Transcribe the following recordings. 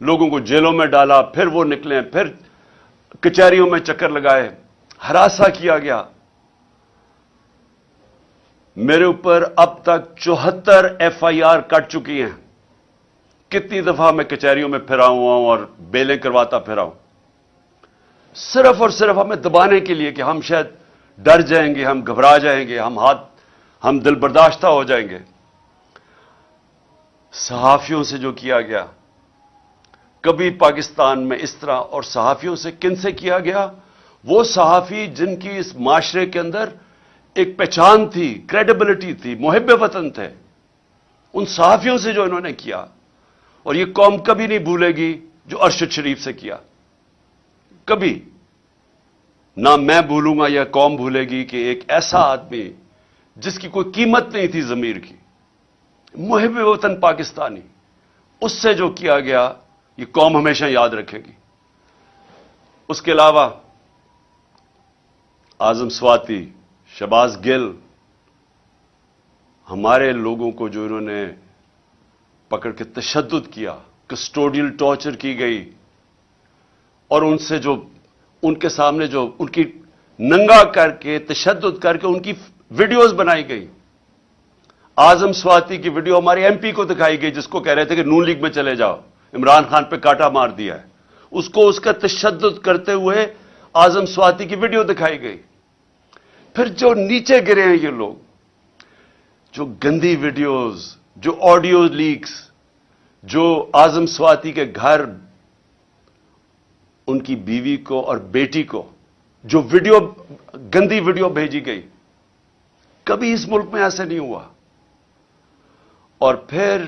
لوگوں کو جیلوں میں ڈالا، پھر وہ نکلے، پھر کچہریوں میں چکر لگائے، ہراساں کیا گیا. میرے اوپر اب تک 74 FIR کٹ چکی ہیں. کتنی دفعہ میں کچہریوں میں پھرا ہوا ہوں اور بیلیں کرواتا پھرا ہوں، صرف اور صرف ہمیں دبانے کے لیے کہ ہم شاید ڈر جائیں گے، ہم گھبرا جائیں گے، ہم دل برداشتہ ہو جائیں گے. صحافیوں سے جو کیا گیا، کبھی پاکستان میں اس طرح، اور صحافیوں سے کن سے کیا گیا؟ وہ صحافی جن کی اس معاشرے کے اندر ایک پہچان تھی، کریڈیبلٹی تھی، محب وطن تھے، ان صحافیوں سے جو انہوں نے کیا. اور یہ قوم کبھی نہیں بھولے گی جو ارشد شریف سے کیا، کبھی نہ میں بھولوں گا یا قوم بھولے گی کہ ایک ایسا آدمی جس کی کوئی قیمت نہیں تھی ضمیر کی، محب وطن پاکستانی، اس سے جو کیا گیا یہ قوم ہمیشہ یاد رکھے گی. اس کے علاوہ اعظم سواتی، شہباز گل، ہمارے لوگوں کو جو انہوں نے پکڑ کے تشدد کیا، کسٹوڈیل ٹارچر کی گئی، اور ان سے جو ان کے سامنے جو ان کی ننگا کر کے تشدد کر کے ان کی ویڈیوز بنائی گئی. اعظم سواتی کی ویڈیو ہمارے MP کو دکھائی گئی، جس کو کہہ رہے تھے کہ نون لیگ میں چلے جاؤ، عمران خان پہ کاٹا مار دیا ہے، اس کو اس کا تشدد کرتے ہوئے اعظم سواتی کی ویڈیو دکھائی گئی. پھر جو نیچے گرے ہیں یہ لوگ، جو گندی ویڈیوز، جو آڈیو لیکس، جو اعظم سواتی کے گھر ان کی بیوی کو اور بیٹی کو جو ویڈیو، گندی ویڈیو بھیجی گئی، کبھی اس ملک میں ایسے نہیں ہوا. اور پھر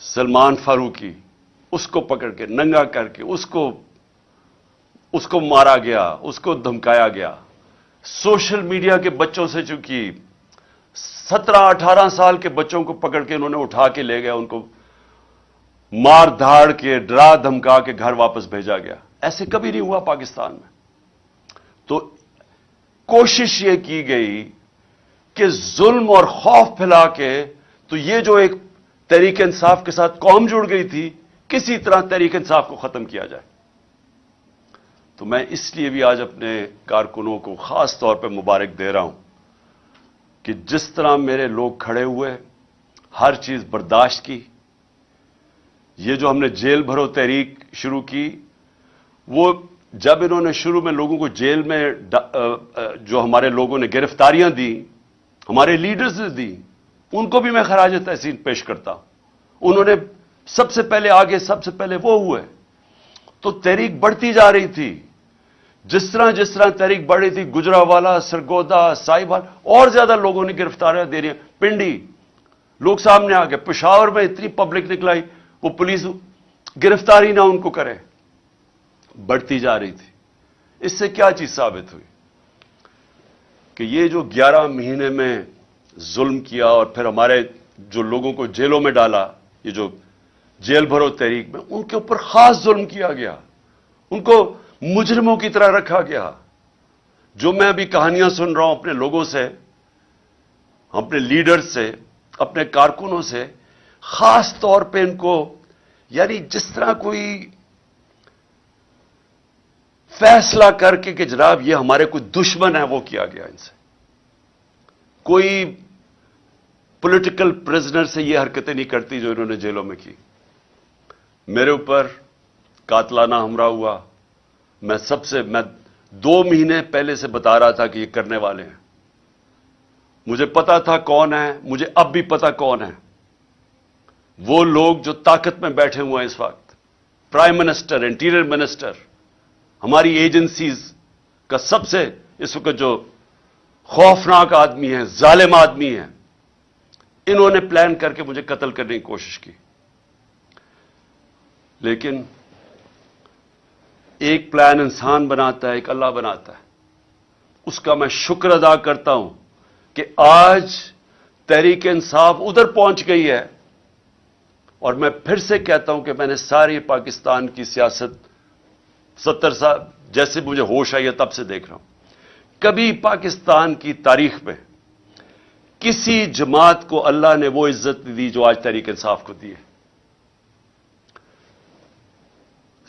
سلمان فاروقی، اس کو پکڑ کے ننگا کر کے اس کو مارا گیا، اس کو دھمکایا گیا. سوشل میڈیا کے بچوں سے چونکہ 17-18 سال کے بچوں کو پکڑ کے انہوں نے اٹھا کے لے گیا، ان کو مار دھاڑ کے ڈرا دھمکا کے گھر واپس بھیجا گیا. ایسے کبھی نہیں ہوا پاکستان میں. تو کوشش یہ کی گئی کہ ظلم اور خوف پھیلا کے، تو یہ جو ایک تحریک انصاف کے ساتھ قوم جڑ گئی تھی، کسی طرح تحریک انصاف کو ختم کیا جائے. تو میں اس لیے بھی آج اپنے کارکنوں کو خاص طور پہ مبارک دے رہا ہوں کہ جس طرح میرے لوگ کھڑے ہوئے، ہر چیز برداشت کی. یہ جو ہم نے جیل بھرو تحریک شروع کی، وہ جب انہوں نے شروع میں لوگوں کو جیل میں جو ہمارے لوگوں نے گرفتاریاں دی، ہمارے لیڈرز نے دی، ان کو بھی میں خراج تحسین پیش کرتا ہوں. انہوں نے سب سے پہلے آگے، سب سے پہلے وہ ہوئے. تو تحریک بڑھتی جا رہی تھی. جس طرح تحریک بڑھ رہی تھی، گجرانوالہ، سرگودا، سائبال، اور زیادہ لوگوں نے گرفتاریاں دے رہی ہیں. پنڈی لوگ سامنے آ گئے. پشاور میں اتنی پبلک نکلائی، وہ پولیس گرفتاری نہ ان کو کرے. بڑھتی جا رہی تھی. اس سے کیا چیز ثابت ہوئی؟ کہ یہ جو 11 مہینے میں ظلم کیا اور پھر ہمارے جو لوگوں کو جیلوں میں ڈالا، یہ جو جیل بھرو تحریک میں، ان کے اوپر خاص ظلم کیا گیا. ان کو مجرموں کی طرح رکھا گیا. جو میں ابھی کہانیاں سن رہا ہوں اپنے لوگوں سے، اپنے لیڈر سے، اپنے کارکنوں سے، خاص طور پہ ان کو، یعنی جس طرح کوئی فیصلہ کر کے کہ جناب یہ ہمارے کوئی دشمن ہے، وہ کیا گیا ان سے. کوئی پولیٹیکل پرزنر سے یہ حرکتیں نہیں کرتی جو انہوں نے جیلوں میں کی. میرے اوپر قاتلانہ حملہ ہوا. میں 2 مہینے پہلے سے بتا رہا تھا کہ یہ کرنے والے ہیں. مجھے پتا تھا کون ہے، مجھے اب بھی پتا کون ہے. وہ لوگ جو طاقت میں بیٹھے ہوئے ہیں اس وقت، پرائم منسٹر، انٹیریئر منسٹر، ہماری ایجنسیز کا سب سے اس وقت جو خوفناک آدمی ہے، ظالم آدمی ہے، انہوں نے پلان کر کے مجھے قتل کرنے کی کوشش کی. لیکن ایک پلان انسان بناتا ہے، ایک اللہ بناتا ہے. اس کا میں شکر ادا کرتا ہوں کہ آج تحریک انصاف ادھر پہنچ گئی ہے. اور میں پھر سے کہتا ہوں کہ میں نے ساری پاکستان کی سیاست 70 سال جیسے مجھے ہوش آئی ہے تب سے دیکھ رہا ہوں. کبھی پاکستان کی تاریخ میں کسی جماعت کو اللہ نے وہ عزت دی جو آج تحریک انصاف کو دی ہے.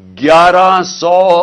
1100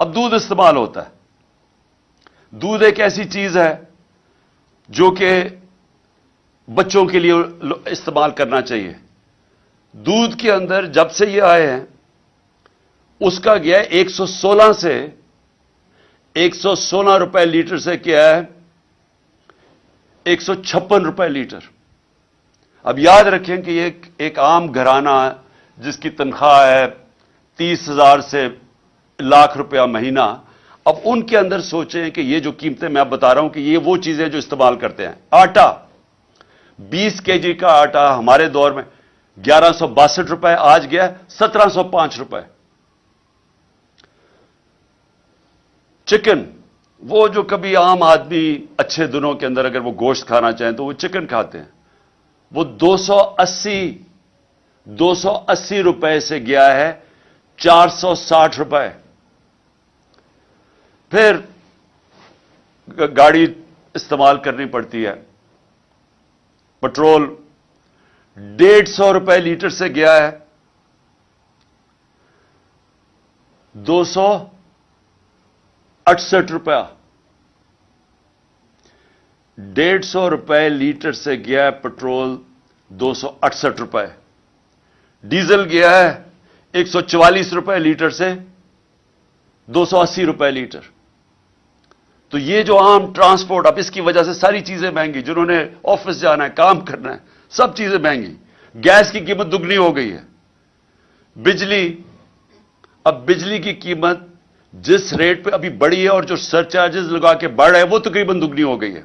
اب دودھ استعمال ہوتا ہے. دودھ ایک ایسی چیز ہے جو کہ بچوں کے لیے استعمال کرنا چاہیے. دودھ کے اندر جب سے یہ آئے ہیں اس کا گیا ہے 116 سے 116 روپے لیٹر سے کیا ہے 156 روپے لیٹر. اب یاد رکھیں کہ یہ ایک عام گھرانہ جس کی تنخواہ ہے 30,000 سے لاکھ روپیہ مہینہ. اب ان کے اندر سوچیں کہ یہ جو قیمتیں میں بتا رہا ہوں کہ یہ وہ چیزیں جو استعمال کرتے ہیں. آٹا 20 کے جی کا آٹا ہمارے دور میں 1162 روپے، آج گیا 1705 روپے. چکن، وہ جو کبھی عام آدمی اچھے دنوں کے اندر اگر وہ گوشت کھانا چاہیں تو وہ چکن کھاتے ہیں، وہ 280 روپے سے گیا ہے 460 روپے. پھر گاڑی استعمال کرنی پڑتی ہے. پٹرول 150 روپے لیٹر سے گیا ہے 268 روپیہ. 150 روپے لیٹر سے گیا ہے پٹرول 268 روپے. ڈیزل گیا ہے 144 روپے لیٹر سے 280 روپے لیٹر. تو یہ جو عام ٹرانسپورٹ، اب اس کی وجہ سے ساری چیزیں مہنگی. جنہوں نے آفس جانا ہے، کام کرنا ہے، سب چیزیں مہنگی. گیس کی قیمت دگنی ہو گئی ہے. بجلی کی قیمت جس ریٹ پہ ابھی بڑھی ہے اور جو سرچارجز لگا کے بڑھ رہے ہیں وہ تقریباً دگنی ہو گئی ہے.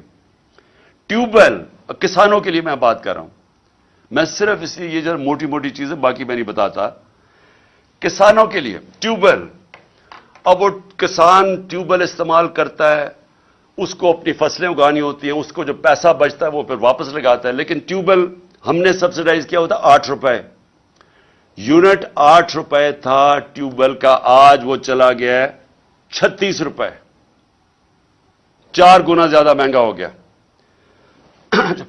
ٹیوب ویل، کسانوں کے لیے میں بات کر رہا ہوں، میں صرف اس لیے یہ جو موٹی موٹی چیزیں باقی میں نہیں بتاتا. کسانوں کے لیے ٹیوب ویل، اب وہ کسان ٹیوب ویل استعمال کرتا ہے، اس کو اپنی فصلیں اگانی ہوتی ہیں، اس کو جو پیسہ بچتا ہے وہ پھر واپس لگاتا ہے. لیکن ٹیوب ویل ہم نے سبسڈائز کیا ہوتا 8 روپے یونٹ. 8 روپے تھا ٹیوب ویل کا، آج وہ چلا گیا ہے 36 روپے. 4 گنا زیادہ مہنگا ہو گیا.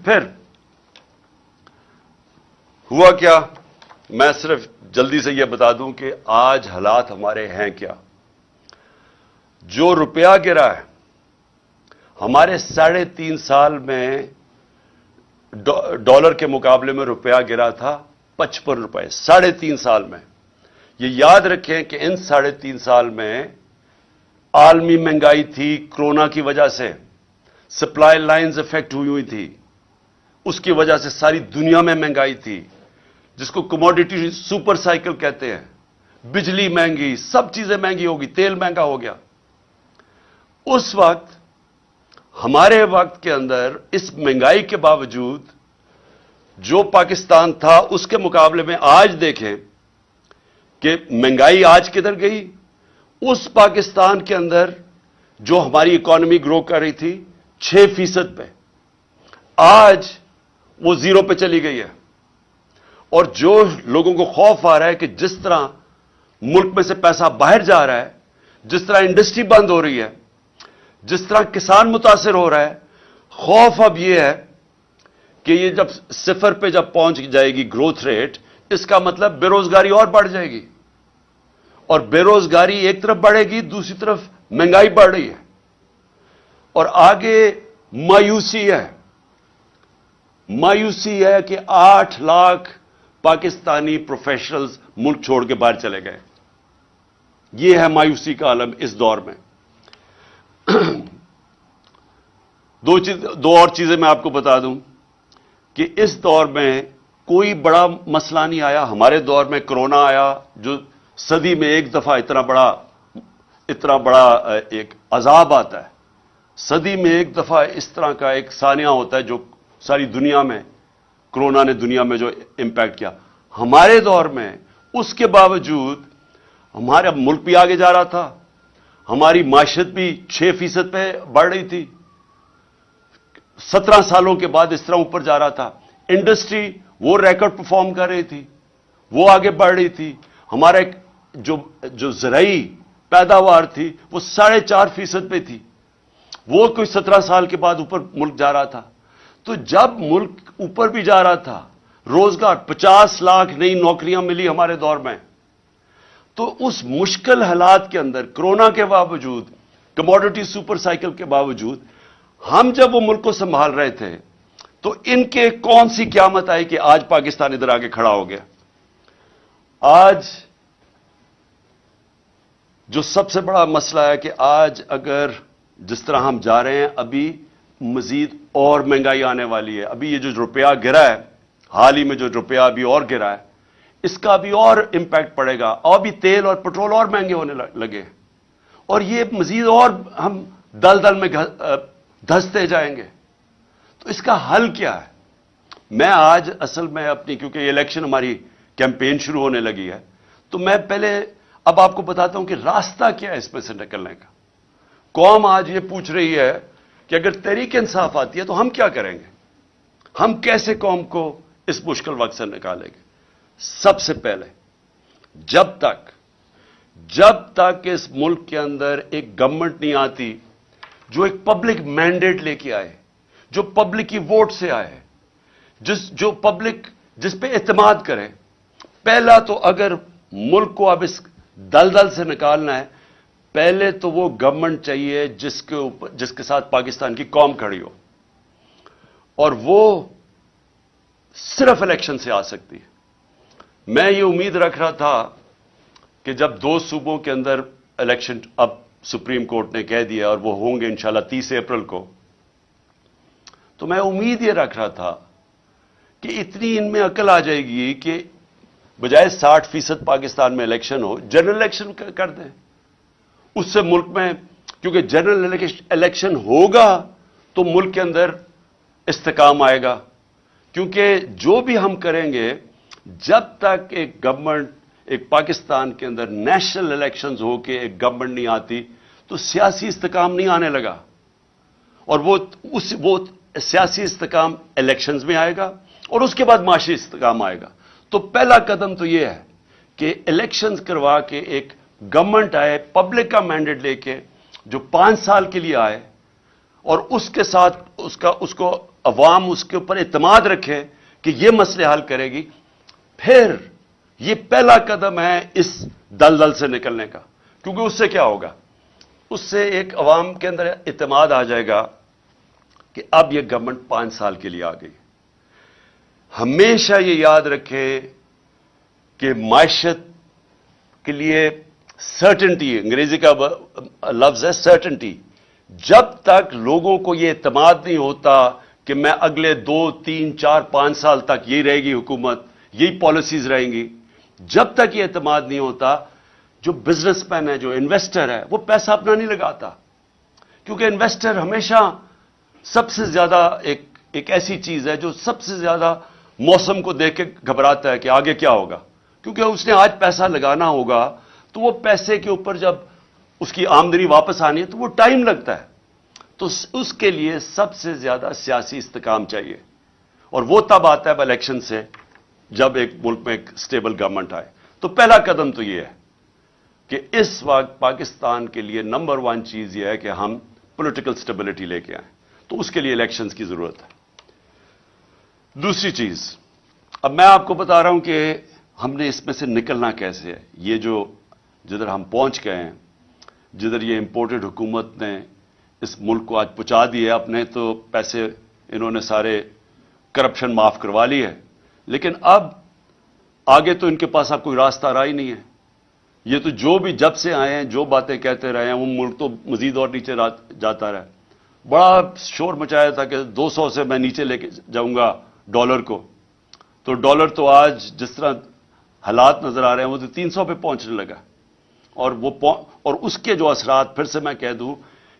پھر ہوا کیا، میں صرف جلدی سے یہ بتا دوں کہ آج حالات ہمارے ہیں کیا. جو روپیہ گرا ہے ہمارے 3.5 سال میں ڈالر کے مقابلے میں روپیہ گرا تھا 55 روپے 3.5 سال میں. یہ یاد رکھیں کہ ان 3.5 سال میں عالمی مہنگائی تھی، کرونا کی وجہ سے سپلائی لائنز افیکٹ ہوئی تھی، اس کی وجہ سے ساری دنیا میں مہنگائی تھی جس کو کموڈیٹی سپر سائیکل کہتے ہیں. بجلی مہنگی، سب چیزیں مہنگی ہوگی، تیل مہنگا ہو گیا. اس وقت ہمارے وقت کے اندر اس مہنگائی کے باوجود جو پاکستان تھا اس کے مقابلے میں آج دیکھیں کہ مہنگائی آج کدھر گئی. اس پاکستان کے اندر جو ہماری اکانومی گرو کر رہی تھی 6% پہ، آج وہ 0 پہ چلی گئی ہے. اور جو لوگوں کو خوف آ رہا ہے کہ جس طرح ملک میں سے پیسہ باہر جا رہا ہے، جس طرح انڈسٹری بند ہو رہی ہے، جس طرح کسان متاثر ہو رہا ہے، خوف اب یہ ہے کہ یہ جب 0 پہ جب پہنچ جائے گی گروتھ ریٹ، اس کا مطلب بے روزگاری اور بڑھ جائے گی. اور بے روزگاری ایک طرف بڑھے گی، دوسری طرف مہنگائی بڑھ رہی ہے. اور آگے مایوسی ہے کہ 8 لاکھ پاکستانی پروفیشنلز ملک چھوڑ کے باہر چلے گئے. یہ ہے مایوسی کا عالم اس دور میں. دو اور چیزیں میں آپ کو بتا دوں کہ اس دور میں کوئی بڑا مسئلہ نہیں آیا. ہمارے دور میں کرونا آیا جو صدی میں ایک دفعہ اتنا بڑا ایک عذاب آتا ہے. صدی میں ایک دفعہ اس طرح کا ایک سانحہ ہوتا ہے جو ساری دنیا میں، کرونا نے دنیا میں جو امپیکٹ کیا. ہمارے دور میں اس کے باوجود ہمارا ملک بھی آگے جا رہا تھا، ہماری معیشت بھی 6% پہ بڑھ رہی تھی. 17 سالوں کے بعد اس طرح اوپر جا رہا تھا. انڈسٹری وہ ریکارڈ پرفارم کر رہی تھی، وہ آگے بڑھ رہی تھی. ہمارا جو زرعی پیداوار تھی وہ 4.5% پہ تھی، وہ کوئی 17 سال کے بعد اوپر ملک جا رہا تھا. تو جب ملک اوپر بھی جا رہا تھا، روزگار 50 لاکھ نئی نوکریاں ملی ہمارے دور میں. تو اس مشکل حالات کے اندر کرونا کے باوجود، کموڈٹی سپر سائیکل کے باوجود، ہم جب وہ ملک کو سنبھال رہے تھے تو ان کے کون سی قیامت آئی کہ آج پاکستان ادھر آگے کھڑا ہو گیا؟ آج جو سب سے بڑا مسئلہ ہے کہ آج اگر جس طرح ہم جا رہے ہیں، ابھی مزید اور مہنگائی آنے والی ہے. ابھی یہ جو روپیہ گرا ہے، حال ہی میں جو روپیہ ابھی اور گرا ہے، اس کا بھی اور امپیکٹ پڑے گا. اور بھی تیل اور پٹرول اور مہنگے ہونے لگے، اور یہ مزید اور ہم دلدل میں دھستے جائیں گے. تو اس کا حل کیا ہے؟ میں آج اصل میں اپنی، کیونکہ یہ الیکشن ہماری کیمپین شروع ہونے لگی ہے، تو میں پہلے اب آپ کو بتاتا ہوں کہ راستہ کیا ہے اس میں سے نکلنے کا. قوم آج یہ پوچھ رہی ہے کہ اگر تحریک انصاف آتی ہے تو ہم کیا کریں گے؟ ہم کیسے قوم کو اس مشکل وقت سے نکالیں گے؟ سب سے پہلے جب تک اس ملک کے اندر ایک گورنمنٹ نہیں آتی جو ایک پبلک مینڈیٹ لے کے آئے، جو پبلک کی ووٹ سے آئے، جو پبلک جس پہ اعتماد کرے. پہلا تو اگر ملک کو اب اس دلدل سے نکالنا ہے، پہلے تو وہ گورنمنٹ چاہیے جس کے ساتھ پاکستان کی قوم کھڑی ہو، اور وہ صرف الیکشن سے آ سکتی ہے. میں یہ امید رکھ رہا تھا کہ جب 2 صوبوں کے اندر الیکشن اب سپریم کورٹ نے کہہ دیا اور وہ ہوں گے انشاءاللہ 30 اپریل کو، تو میں امید یہ رکھ رہا تھا کہ اتنی ان میں عقل آ جائے گی کہ بجائے 60% پاکستان میں الیکشن ہو، جنرل الیکشن کر دیں. اس سے ملک میں، کیونکہ جنرل الیکشن ہوگا تو ملک کے اندر استحکام آئے گا. کیونکہ جو بھی ہم کریں گے، جب تک ایک گورنمنٹ، ایک پاکستان کے اندر نیشنل الیکشنز ہو کے ایک گورنمنٹ نہیں آتی، تو سیاسی استحکام نہیں آنے لگا. اور وہ سیاسی استحکام الیکشنز میں آئے گا، اور اس کے بعد معاشی استحکام آئے گا. تو پہلا قدم تو یہ ہے کہ الیکشنز کروا کے ایک گورنمنٹ آئے، پبلک کا مینڈیٹ لے کے، جو 5 سال کے لیے آئے، اور اس کے ساتھ اس کو عوام اس کے اوپر اعتماد رکھے کہ یہ مسئلے حل کرے گی. پھر یہ پہلا قدم ہے اس دلدل سے نکلنے کا. کیونکہ اس سے کیا ہوگا؟ اس سے ایک عوام کے اندر اعتماد آ جائے گا کہ اب یہ گورنمنٹ 5 سال کے لیے آ گئی. ہمیشہ یہ یاد رکھے کہ معیشت کے لیے سرٹنٹی، انگریزی کا لفظ ہے سرٹنٹی. جب تک لوگوں کو یہ اعتماد نہیں ہوتا کہ میں اگلے 2 3 4 5 سال تک یہی رہے گی حکومت، یہی پالیسیز رہیں گی، جب تک یہ اعتماد نہیں ہوتا، جو بزنس مین ہے، جو انویسٹر ہے، وہ پیسہ اپنا نہیں لگاتا. کیونکہ انویسٹر ہمیشہ سب سے زیادہ ایک ایسی چیز ہے جو سب سے زیادہ موسم کو دیکھ کے گھبراتا ہے کہ آگے کیا ہوگا. کیونکہ اس نے آج پیسہ لگانا ہوگا، تو وہ پیسے کے اوپر جب اس کی آمدنی واپس آنی ہے تو وہ ٹائم لگتا ہے. تو اس کے لیے سب سے زیادہ سیاسی استحکام چاہیے، اور وہ تب آتا ہے الیکشن سے، جب ایک ملک میں ایک سٹیبل گورنمنٹ آئے. تو پہلا قدم تو یہ ہے کہ اس وقت پاکستان کے لیے نمبر 1 چیز یہ ہے کہ ہم پولیٹیکل سٹیبلٹی لے کے آئیں. تو اس کے لیے الیکشنز کی ضرورت ہے. دوسری چیز، اب میں آپ کو بتا رہا ہوں کہ ہم نے اس میں سے نکلنا کیسے ہے. یہ جدھر ہم پہنچ گئے ہیں، جدھر یہ امپورٹڈ حکومت نے اس ملک کو آج پہنچا دیا، اپنے تو پیسے انہوں نے سارے کرپشن معاف کروا لی ہے، لیکن اب آگے تو ان کے پاس اب کوئی راستہ رہا ہی نہیں ہے. یہ تو جو بھی جب سے آئے ہیں، جو باتیں کہتے رہے ہیں، وہ ملک تو مزید اور نیچے جاتا رہا. بڑا شور مچایا تھا کہ 200 سے میں نیچے لے کے جاؤں گا ڈالر کو. تو ڈالر تو آج جس طرح حالات نظر آ رہے ہیں، وہ تو 300 پہ پہنچنے لگا. اور اس کے جو اثرات، پھر سے میں کہہ دوں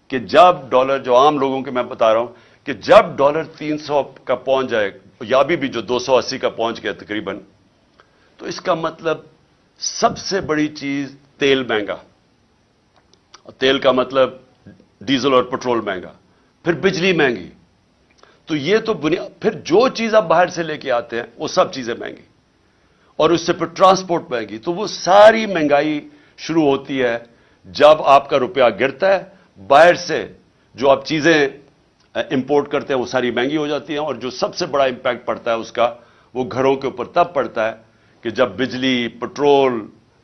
کہ جب ڈالر، جو عام لوگوں کے میں بتا رہا ہوں کہ جب ڈالر 300 کا پہنچ جائے، یا ابھی بھی جو 280 کا پہنچ گیا تقریباً، تو اس کا مطلب سب سے بڑی چیز تیل مہنگا. تیل کا مطلب ڈیزل اور پٹرول مہنگا، پھر بجلی مہنگی. تو یہ تو پھر جو چیز آپ باہر سے لے کے آتے ہیں وہ سب چیزیں مہنگی، اور اس سے پھر ٹرانسپورٹ مہنگی. تو وہ ساری مہنگائی شروع ہوتی ہے جب آپ کا روپیہ گرتا ہے. باہر سے جو آپ چیزیں امپورٹ کرتے ہیں وہ ساری مہنگی ہو جاتی ہیں. اور جو سب سے بڑا امپیکٹ پڑتا ہے اس کا، وہ گھروں کے اوپر تب پڑتا ہے کہ جب بجلی، پٹرول،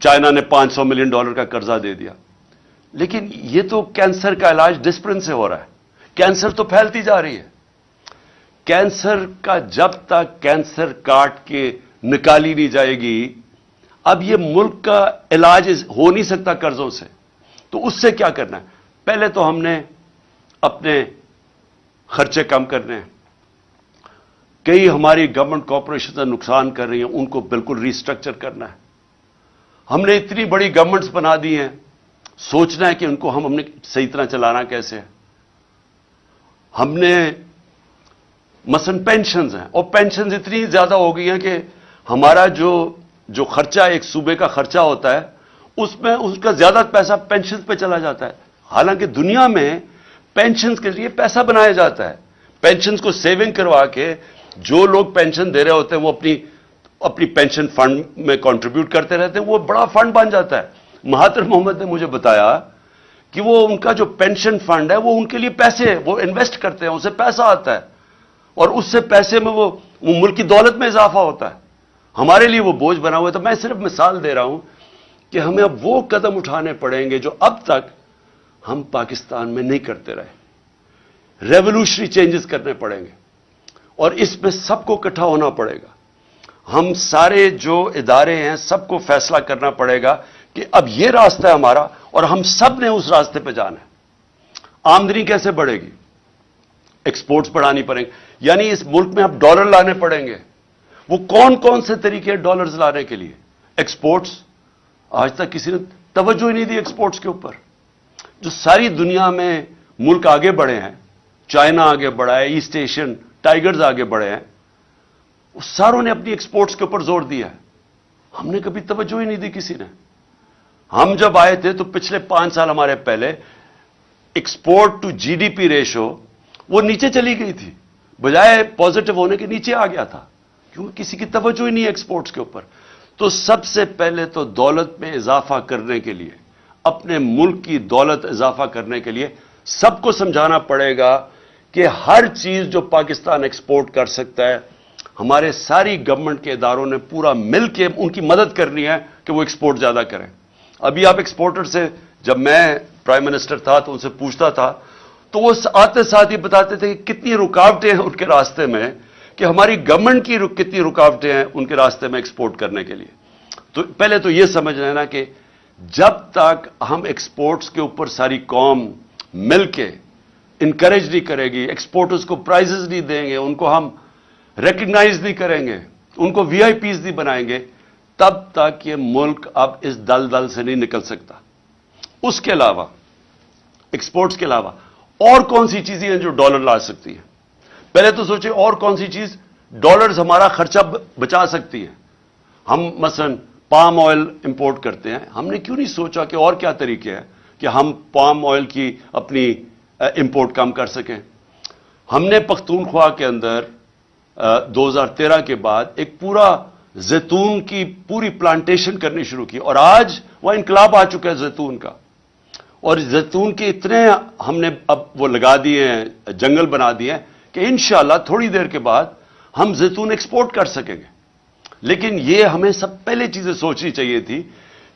چائنا نے $500 ملین کا قرضہ دے دیا. لیکن یہ تو کینسر کا علاج ڈسپرن سے ہو رہا ہے. کینسر تو پھیلتی جا رہی ہے. کینسر کا جب تک کینسر کاٹ کے نکالی نہیں جائے گی، اب یہ ملک کا علاج ہو نہیں سکتا قرضوں سے. تو اس سے کیا کرنا ہے؟ پہلے تو ہم نے اپنے خرچے کم کرنے ہیں. کئی ہماری گورنمنٹ کارپوریشن نقصان کر رہی ہیں، ان کو بالکل ریسٹرکچر کرنا ہے. ہم نے اتنی بڑی گورنمنٹس بنا دی ہیں، سوچنا ہے کہ ان کو ہم نے صحیح طرح چلانا کیسے ہے. ہم نے مثلا پینشنز ہیں، اور پینشنز اتنی زیادہ ہو گئی ہیں کہ ہمارا جو خرچہ ایک صوبے کا خرچہ ہوتا ہے، اس میں اس کا زیادہ پیسہ پینشنز پہ چلا جاتا ہے. حالانکہ دنیا میں پینشنز کے لیے پیسہ بنایا جاتا ہے. پینشنز کو سیونگ کروا کے جو لوگ پینشن دے رہے ہوتے ہیں وہ اپنی پینشن فنڈ میں کنٹریبیوٹ کرتے رہتے ہیں، وہ بڑا فنڈ بن جاتا ہے. مہاتر محمد نے مجھے بتایا کہ وہ ان کا جو پینشن فنڈ ہے وہ ان کے لیے پیسے وہ انویسٹ کرتے ہیں، اسے پیسہ آتا ہے، اور اس سے پیسے میں وہ ملک کی دولت میں اضافہ ہوتا ہے. ہمارے لیے وہ بوجھ بنا ہوا ہے. تو میں صرف مثال دے رہا ہوں کہ ہمیں اب وہ قدم اٹھانے پڑیں گے جو اب تک ہم پاکستان میں نہیں کرتے رہے. ریولوشنری چینجز کرنے پڑیں گے، اور اس میں سب کو اکٹھا ہونا پڑے گا. ہم سارے جو ادارے ہیں سب کو فیصلہ کرنا پڑے گا کہ اب یہ راستہ ہے ہمارا، اور ہم سب نے اس راستے پہ جانا ہے. آمدنی کیسے بڑھے گی؟ ایکسپورٹس بڑھانی پڑیں گے. یعنی اس ملک میں اب ڈالر لانے پڑیں گے. وہ کون کون سے طریقے ڈالرز لانے کے لیے؟ ایکسپورٹس. آج تک کسی نے توجہ ہی نہیں دی ایکسپورٹس کے اوپر. جو ساری دنیا میں ملک آگے بڑھے ہیں، چائنا آگے بڑھا ہے، ایسٹ ایشین ٹائیگرز آگے بڑھے ہیں، وہ ساروں نے اپنی ایکسپورٹس کے اوپر زور دیا ہے. ہم نے کبھی توجہ ہی نہیں دی کسی نے. ہم جب آئے تھے تو پچھلے 5 سال ہمارے پہلے export to G D P ratio وہ نیچے چلی گئی تھی، بجائے پازیٹو ہونے کے نیچے آ گیا تھا، کیونکہ کسی کی توجہ ہی نہیں ہے ایکسپورٹس کے اوپر. تو سب سے پہلے تو دولت میں اضافہ کرنے کے لیے، اپنے ملک کی دولت اضافہ کرنے کے لیے سب کو سمجھانا پڑے گا کہ ہر چیز جو پاکستان ایکسپورٹ کر سکتا ہے، ہمارے ساری گورنمنٹ کے اداروں نے پورا مل کے ان کی مدد کرنی ہے کہ وہ ایکسپورٹ زیادہ کریں. ابھی آپ ایکسپورٹر سے، جب میں پرائم منسٹر تھا تو ان سے پوچھتا تھا تو وہ آتے ساتھ ہی بتاتے تھے کہ کتنی رکاوٹیں ہیں ان کے راستے میں، کہ ہماری گورنمنٹ کی کتنی رکاوٹیں ہیں ان کے راستے میں ایکسپورٹ کرنے کے لیے. تو پہلے تو یہ سمجھ لینا کہ جب تک ہم ایکسپورٹس کے اوپر ساری قوم مل کے انکریج نہیں کرے گی، ایکسپورٹرز کو پرائزز نہیں دیں گے، ان کو ہم ریکگنائز نہیں کریں گے، ان کو وی آئی پیز نہیں بنائیں گے، تب تک یہ ملک اب اس دلدل سے نہیں نکل سکتا. اس کے علاوہ، ایکسپورٹس کے علاوہ اور کون سی چیزیں ہیں جو ڈالر لا سکتی ہیں؟ پہلے تو سوچیں اور کون سی چیز ڈالرز ہمارا خرچہ بچا سکتی ہے. ہم مثلا پام آئل امپورٹ کرتے ہیں، ہم نے کیوں نہیں سوچا کہ اور کیا طریقے ہیں کہ ہم پام آئل کی اپنی امپورٹ کم کر سکیں. ہم نے پختونخوا کے اندر 2013 کے بعد ایک پورا زیتون کی پوری پلانٹیشن کرنی شروع کی، اور آج وہ انقلاب آ چکا ہے زیتون کا. اور زیتون کے اتنے ہم نے اب وہ لگا دیے ہیں، جنگل بنا دیے ہیں کہ انشاءاللہ تھوڑی دیر کے بعد ہم زیتون ایکسپورٹ کر سکیں گے. لیکن یہ ہمیں سب پہلے چیزیں سوچنی چاہیے تھی،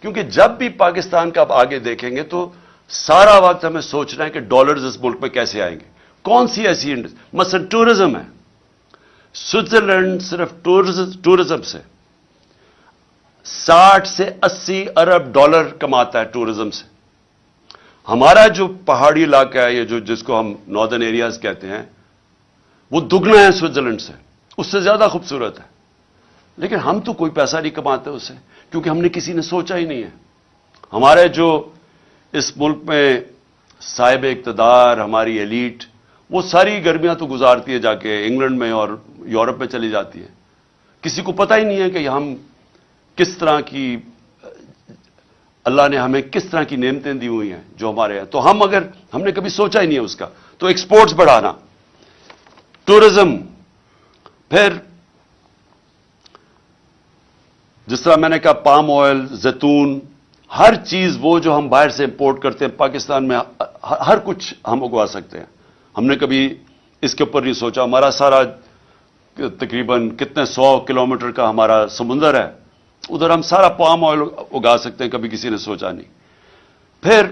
کیونکہ جب بھی پاکستان کا آپ آگے دیکھیں گے تو سارا وقت ہمیں سوچنا ہے کہ ڈالرز اس ملک میں کیسے آئیں گے. کون سی ایسی مثلا ٹورزم ہے. سوئٹزرلینڈ صرف ٹورزم سے 60 سے 80 ارب ڈالر کماتا ہے ٹورزم سے. ہمارا جو پہاڑی علاقہ ہے، یہ جس کو ہم ناردرن ایریاز کہتے ہیں، وہ دگنا ہے سوئٹزرلینڈ سے، اس سے زیادہ خوبصورت ہے. لیکن ہم تو کوئی پیسہ نہیں کماتے اس سے، کیونکہ ہم نے کسی نے سوچا ہی نہیں ہے. ہمارے جو اس ملک میں صاحب اقتدار، ہماری ایلیٹ، وہ ساری گرمیاں تو گزارتی ہے جا کے انگلینڈ میں اور یورپ میں چلی جاتی ہے. کسی کو پتہ ہی نہیں ہے کہ ہم کس طرح کی، اللہ نے ہمیں کس طرح کی نعمتیں دی ہوئی ہیں جو ہمارے ہیں. تو ہم نے کبھی سوچا ہی نہیں ہے اس کا. تو ایکسپورٹس بڑھانا، ٹورزم، پھر جس طرح میں نے کہا پام آئل، زیتون، ہر چیز وہ جو ہم باہر سے امپورٹ کرتے ہیں پاکستان میں ہر کچھ ہم اگوا سکتے ہیں. ہم نے کبھی اس کے اوپر نہیں سوچا. ہمارا سارا تقریباً کتنے 100 کلومیٹر کا ہمارا سمندر ہے، ادھر ہم سارا پام آئل اگا سکتے ہیں, کبھی کسی نے سوچا نہیں. پھر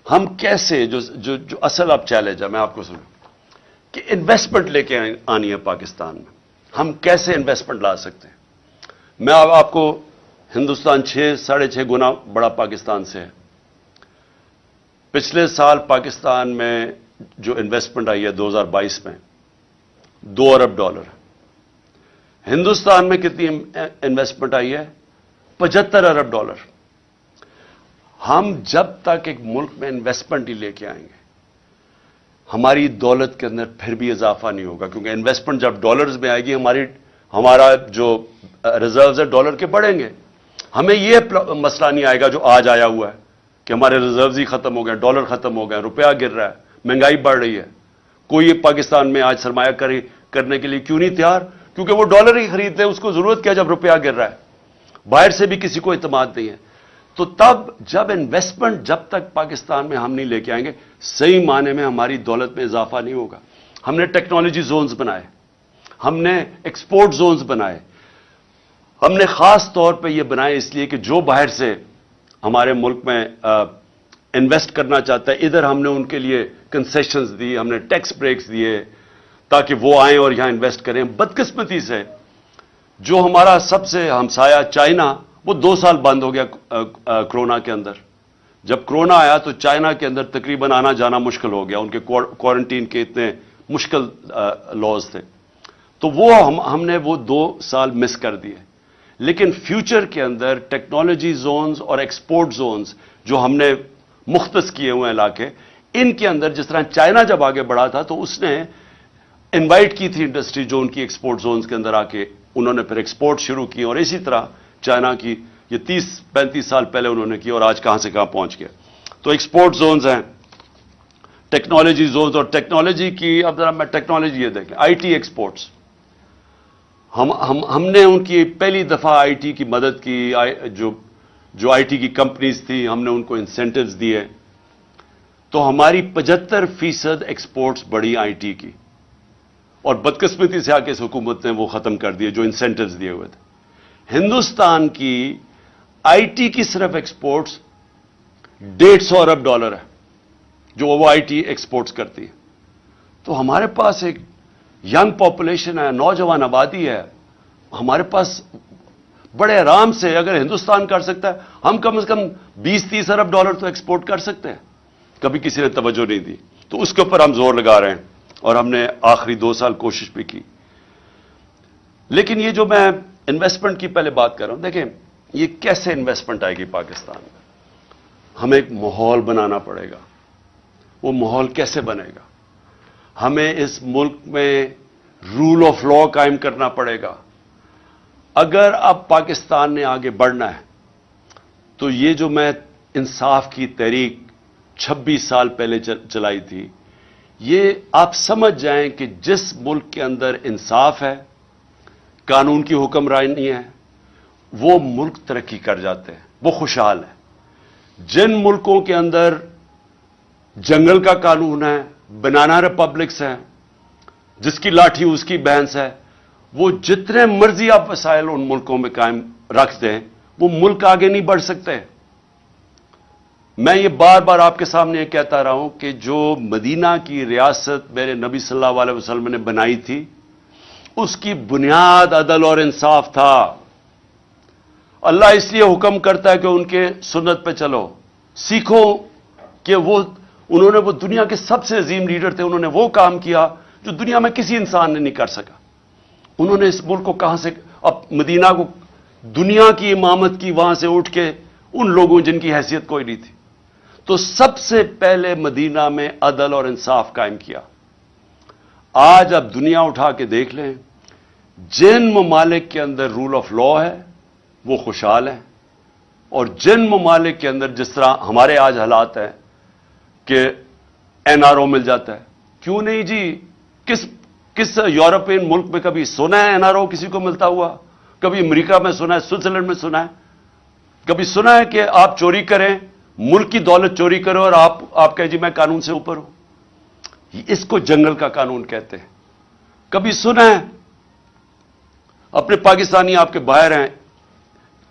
ہم کیسے, جو اصل اب چیلنج ہے میں آپ کو سنوں کہ انویسٹمنٹ لے کے آنی ہے پاکستان میں, ہم کیسے انویسٹمنٹ لا سکتے ہیں. میں آپ کو, ہندوستان 6.5 گنا بڑا پاکستان سے ہے. پچھلے سال پاکستان میں جو انویسٹمنٹ آئی ہے 2022 میں $2 ارب. ہندوستان میں کتنی انویسٹمنٹ آئی ہے؟ $75 ارب. ہم جب تک ایک ملک میں انویسٹمنٹ ہی لے کے آئیں گے, ہماری دولت کے اندر پھر بھی اضافہ نہیں ہوگا, کیونکہ انویسٹمنٹ جب ڈالرز میں آئے گی, ہمارا جو ریزروز ہے ڈالر کے بڑھیں گے. ہمیں یہ مسئلہ نہیں آئے گا جو آج آیا ہوا ہے کہ ہمارے ریزروز ہی ختم ہو گئے, ڈالر ختم ہو گئے, روپیہ گر رہا ہے, مہنگائی بڑھ رہی ہے. کوئی پاکستان میں آج سرمایہ کاری کرنے کے لیے کیوں نہیں تیار؟ کیونکہ وہ ڈالر ہی خریدتے ہیں, اس کو ضرورت کیا جب روپیہ گر رہا ہے. باہر سے بھی کسی کو اعتماد نہیں ہے. تو تب جب انویسٹمنٹ جب تک پاکستان میں ہم نہیں لے کے آئیں گے, صحیح معنی میں ہماری دولت میں اضافہ نہیں ہوگا. ہم نے ٹیکنالوجی زونز بنائے, ہم نے ایکسپورٹ زونز بنائے, ہم نے خاص طور پہ یہ بنائے اس لیے کہ جو باہر سے ہمارے ملک میں انویسٹ کرنا چاہتا ہے, ادھر ہم نے ان کے لیے کنسیشنز دی, ہم نے ٹیکس بریکس دیے تاکہ وہ آئیں اور یہاں انویسٹ کریں. بدقسمتی سے جو ہمارا سب سے ہمسایہ چائنا, وہ 2 سال بند ہو گیا کرونا کے اندر. جب کرونا آیا تو چائنا کے اندر تقریباً آنا جانا مشکل ہو گیا, ان کے کوارنٹین کے اتنے مشکل لاز تھے. تو وہ ہم نے وہ 2 سال مس کر دیے. لیکن فیوچر کے اندر ٹیکنالوجی زونز اور ایکسپورٹ زونز جو ہم نے مختص کیے ہوئے علاقے, ان کے اندر جس طرح چائنا جب آگے بڑھا تھا تو اس نے انوائٹ کی تھی انڈسٹری جو ان کی ایکسپورٹ زونز کے اندر آ کے انہوں نے پھر ایکسپورٹ شروع کی, اور اسی طرح چائنا کی یہ 30-35 سال پہلے انہوں نے کی, اور آج کہاں سے کہاں پہنچ گیا. تو ایکسپورٹ زونز ہیں, ٹیکنالوجی زونز, اور ٹیکنالوجی کی اب ذرا میں ٹیکنالوجی یہ دیکھیں, آئی ٹی ایکسپورٹس. ہم نے ان کی پہلی دفعہ آئی ٹی کی مدد کی, جو آئی ٹی کی کمپنیز تھی ہم نے ان کو انسینٹیوز دیے, تو ہماری 75% ایکسپورٹس بڑی آئی ٹی کی, اور بدقسمتی سے آ کے اس حکومت نے وہ ختم کر دیے جو انسینٹیوز دیے ہوئے تھے. ہندوستان کی آئی ٹی کی صرف ایکسپورٹس $150 ارب ہے جو وہ آئی ٹی ایکسپورٹس کرتی ہے. تو ہمارے پاس ایک ینگ پاپولیشن ہے, نوجوان آبادی ہے, ہمارے پاس بڑے آرام سے اگر ہندوستان کر سکتا ہے, ہم کم از کم $20-30 ارب تو ایکسپورٹ کر سکتے ہیں. کبھی کسی نے توجہ نہیں دی, تو اس کے اوپر ہم زور لگا رہے ہیں, اور ہم نے آخری 2 سال کوشش بھی کی. لیکن یہ جو میں انویسٹمنٹ کی پہلے بات کر رہا ہوں, دیکھیں یہ کیسے انویسٹمنٹ آئے گی پاکستان میں. ہمیں ایک ماحول بنانا پڑے گا. وہ ماحول کیسے بنے گا؟ ہمیں اس ملک میں رول آف لا قائم کرنا پڑے گا. اگر اب پاکستان نے آگے بڑھنا ہے تو یہ جو میں انصاف کی تحریک 26 سال پہلے چلائی تھی, یہ آپ سمجھ جائیں کہ جس ملک کے اندر انصاف ہے, قانون کی حکمرانی ہے, وہ ملک ترقی کر جاتے ہیں, وہ خوشحال ہے. جن ملکوں کے اندر جنگل کا قانون ہے, بنانا ریپبلکس ہیں, جس کی لاٹھی اس کی بھینس ہے, وہ جتنے مرضی آپ وسائل ان ملکوں میں قائم رکھ دیں, وہ ملک آگے نہیں بڑھ سکتے. میں یہ بار بار آپ کے سامنے یہ کہتا رہا ہوں کہ جو مدینہ کی ریاست میرے نبی صلی اللہ علیہ وسلم نے بنائی تھی, اس کی بنیاد عدل اور انصاف تھا. اللہ اس لیے حکم کرتا ہے کہ ان کے سنت پہ چلو, سیکھو کہ انہوں نے وہ دنیا کے سب سے عظیم لیڈر تھے, انہوں نے وہ کام کیا جو دنیا میں کسی انسان نے نہیں کر سکا. انہوں نے اس ملک کو کہاں سے, اب مدینہ کو دنیا کی امامت کی, وہاں سے اٹھ کے ان لوگوں جن کی حیثیت کوئی نہیں تھی. تو سب سے پہلے مدینہ میں عدل اور انصاف قائم کیا. آج اب دنیا اٹھا کے دیکھ لیں, جن ممالک کے اندر رول آف لا ہے وہ خوشحال ہیں, اور جن ممالک کے اندر جس طرح ہمارے آج حالات ہیں کہ این آر او مل جاتا ہے. کیوں نہیں جی, کس یورپین ملک میں کبھی سنا ہے این آر او کسی کو ملتا ہوا؟ کبھی امریکہ میں سنا ہے, سوئٹزرلینڈ میں سنا ہے, کبھی سنا ہے کہ آپ چوری کریں, ملک کی دولت چوری کرو اور آپ کہیں جی میں قانون سے اوپر ہوں؟ اس کو جنگل کا قانون کہتے ہیں. کبھی سنا ہے؟ اپنے پاکستانی آپ کے باہر ہیں,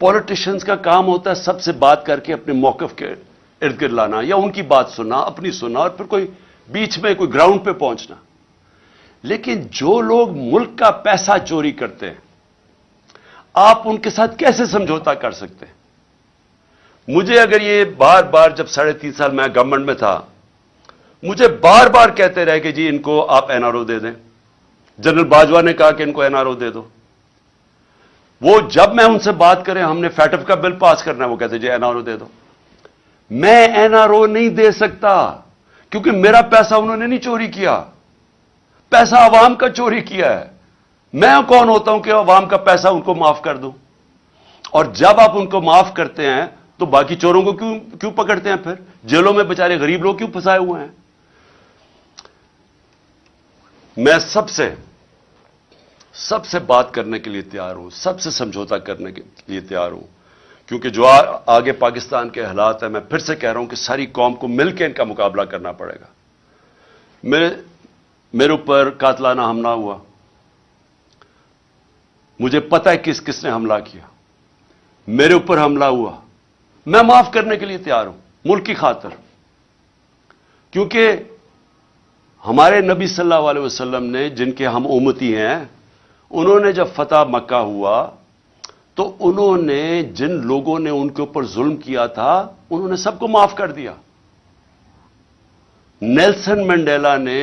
پولیٹیشنز کا کام ہوتا ہے سب سے بات کر کے اپنے موقف کے ارد گرد لانا یا ان کی بات سننا, اپنی سننا, اور پھر کوئی بیچ میں کوئی گراؤنڈ پہ پہنچنا. لیکن جو لوگ ملک کا پیسہ چوری کرتے ہیں, آپ ان کے ساتھ کیسے سمجھوتا کر سکتے ہیں؟ مجھے اگر یہ بار بار, جب 3.5 سال میں گورنمنٹ میں تھا, مجھے بار بار کہتے رہے کہ جی ان کو آپ این آر او دے دیں. جنرل باجوہ نے کہا کہ ان کو این آر او دے دو. وہ جب میں ان سے بات کریں ہم نے فیٹف کا بل پاس کرنا ہے, وہ کہتے جی این آر او دے دو. میں این آر او نہیں دے سکتا کیونکہ میرا پیسہ انہوں نے نہیں چوری کیا, پیسہ عوام کا چوری کیا ہے. میں کون ہوتا ہوں کہ عوام کا پیسہ ان کو معاف کر دوں؟ اور جب آپ ان کو معاف کرتے ہیں تو باقی چوروں کو کیوں پکڑتے ہیں؟ پھر جیلوں میں بیچارے غریب لوگ کیوں پھنسائے ہوئے ہیں؟ میں سب سے بات کرنے کے لیے تیار ہوں, سب سے سمجھوتا کرنے کے لیے تیار ہوں, کیونکہ جو آگے پاکستان کے حالات ہیں, میں پھر سے کہہ رہا ہوں کہ ساری قوم کو مل کے ان کا مقابلہ کرنا پڑے گا. میرے اوپر قاتلانہ حملہ ہوا, مجھے پتہ ہے کس کس نے حملہ کیا. میرے اوپر حملہ ہوا, میں معاف کرنے کے لیے تیار ہوں ملک کی خاطر, کیونکہ ہمارے نبی صلی اللہ علیہ وسلم نے, جن کے ہم امتی ہیں, انہوں نے جب فتح مکہ ہوا تو انہوں نے جن لوگوں نے ان کے اوپر ظلم کیا تھا انہوں نے سب کو معاف کر دیا. نیلسن منڈیلا نے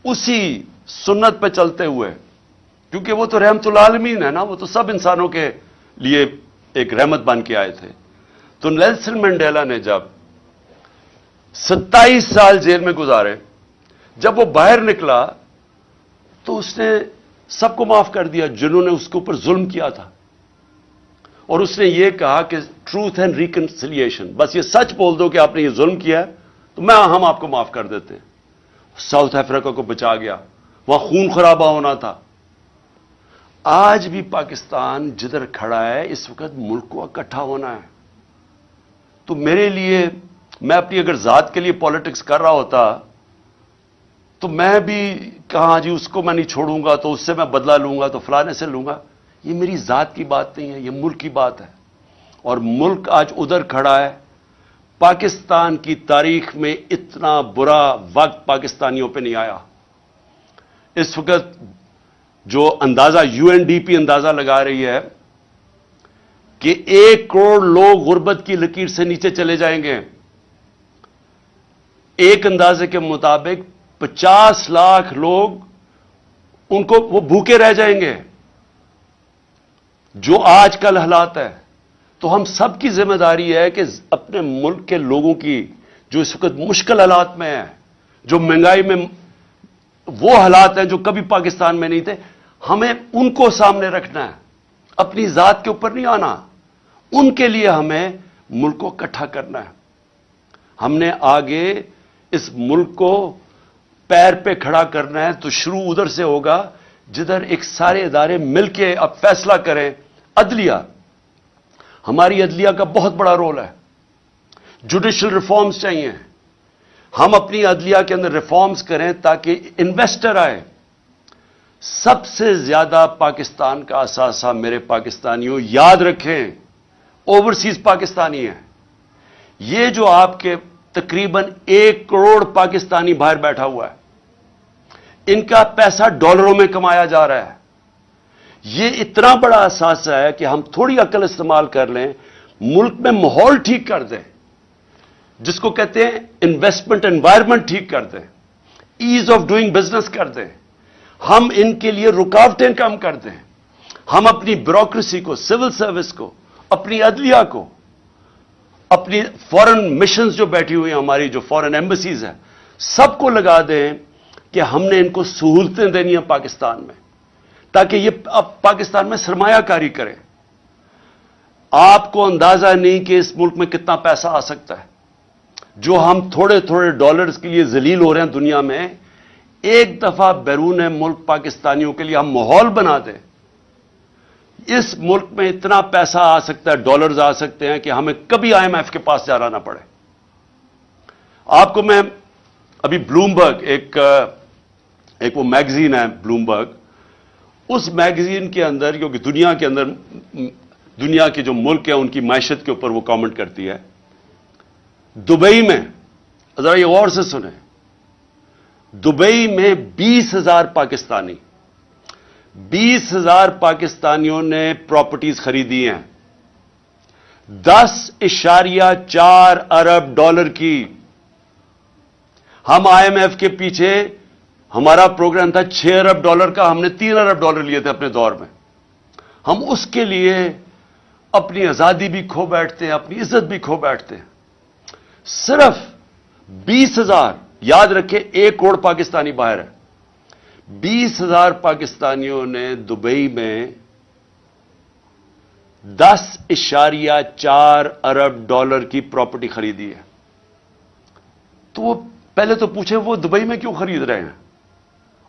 اسی سنت پہ چلتے ہوئے, کیونکہ وہ تو رحمت العالمین ہے نا, وہ تو سب انسانوں کے لیے ایک رحمت بن کے آئے تھے. تو نیلسن منڈیلا نے جب 27 سال جیل میں گزارے, جب وہ باہر نکلا تو اس نے سب کو معاف کر دیا جنہوں نے اس کے اوپر ظلم کیا تھا. اور اس نے یہ کہا کہ ٹروتھ اینڈ ریکنسیلیشن, بس یہ سچ بول دو کہ آپ نے یہ ظلم کیا ہے تو ہم آپ کو معاف کر دیتے ہیں. ساؤتھ افریقہ کو بچا گیا, وہاں خون خرابہ ہونا تھا. آج بھی پاکستان جدھر کھڑا ہے اس وقت ملک کو اکٹھا ہونا ہے. تو میرے لیے, میں اپنی اگر ذات کے لیے پالیٹکس کر رہا ہوتا تو میں بھی کہاں جی اس کو میں نہیں چھوڑوں گا تو اس سے میں بدلہ لوں گا تو فلانے سے لوں گا. یہ میری ذات کی بات نہیں ہے, یہ ملک کی بات ہے. اور ملک آج ادھر کھڑا ہے. پاکستان کی تاریخ میں اتنا برا وقت پاکستانیوں پہ نہیں آیا. اس وقت جو اندازہ UNDP اندازہ لگا رہی ہے کہ 1 کروڑ لوگ غربت کی لکیر سے نیچے چلے جائیں گے. ایک اندازے کے مطابق 50 لاکھ لوگ ان کو وہ بھوکے رہ جائیں گے, جو آج کل حالات ہے. تو ہم سب کی ذمہ داری ہے کہ اپنے ملک کے لوگوں کی جو اس وقت مشکل حالات میں ہیں, جو مہنگائی میں وہ حالات ہیں جو کبھی پاکستان میں نہیں تھے, ہمیں ان کو سامنے رکھنا ہے, اپنی ذات کے اوپر نہیں آنا. ان کے لیے ہمیں ملک کو اکٹھا کرنا ہے. ہم نے آگے اس ملک کو پیر پہ کھڑا کرنا ہے تو شروع ادھر سے ہوگا جدھر ایک سارے ادارے مل کے اب فیصلہ کریں. عدلیہ, ہماری عدلیہ کا بہت بڑا رول ہے. جوڈیشل ریفارمز چاہیے. ہم اپنی عدلیہ کے اندر ریفارمز کریں تاکہ انویسٹر آئے. سب سے زیادہ پاکستان کا اثاثہ میرے پاکستانیوں یاد رکھیں اوورسیز پاکستانی ہیں. یہ جو آپ کے تقریباً 1 کروڑ پاکستانی باہر بیٹھا ہوا ہے, ان کا پیسہ ڈالروں میں کمایا جا رہا ہے. یہ اتنا بڑا اثاثہ ہے کہ ہم تھوڑی عقل استعمال کر لیں, ملک میں ماحول ٹھیک کر دیں, جس کو کہتے ہیں انویسٹمنٹ انوائرمنٹ ٹھیک کر دیں, ایز آف ڈوئنگ بزنس کر دیں. ہم ان کے لیے رکاوٹیں کم کر دیں. ہم اپنی بیوروکریسی کو, سول سروس کو, اپنی عدلیہ کو, اپنی فورن مشنز جو بیٹھی ہوئی ہیں, ہماری جو فورن ایمبیسیز ہیں, سب کو لگا دیں کہ ہم نے ان کو سہولتیں دینی ہیں پاکستان میں, تاکہ یہ اب پاکستان میں سرمایہ کاری کریں. آپ کو اندازہ نہیں کہ اس ملک میں کتنا پیسہ آ سکتا ہے. جو ہم تھوڑے تھوڑے ڈالرز کے لیے ذلیل ہو رہے ہیں دنیا میں, ایک دفعہ بیرون ملک پاکستانیوں کے لیے ہم ماحول بنا دیں, اس ملک میں اتنا پیسہ آ سکتا ہے, ڈالرز آ سکتے ہیں کہ ہمیں کبھی IMF کے پاس جانا نہ پڑے. آپ کو میں ابھی بلومبرگ, ایک وہ میگزین ہے بلومبرگ, اس میگزین کے اندر, کیونکہ دنیا کے اندر دنیا کے جو ملک ہیں ان کی معیشت کے اوپر وہ کامنٹ کرتی ہے. دبئی میں ذرا یہ غور سے سنیں, دبئی میں 20,000 پاکستانیوں نے پراپرٹیز خریدی ہیں, 10.4 ارب ڈالر کی. ہم آئی ایم ایف کے پیچھے ہمارا پروگرام تھا 6 ارب ڈالر کا, ہم نے 3 ارب ڈالر لیے تھے اپنے دور میں. ہم اس کے لیے اپنی آزادی بھی کھو بیٹھتے ہیں, اپنی عزت بھی کھو بیٹھتے ہیں. صرف 20,000, یاد رکھیں 1 کروڑ پاکستانی باہر ہے, 20,000 پاکستانیوں نے دبئی میں 10.4 ارب ڈالر کی پراپرٹی خریدی ہے. تو وہ پہلے تو پوچھیں وہ دبئی میں کیوں خرید رہے ہیں,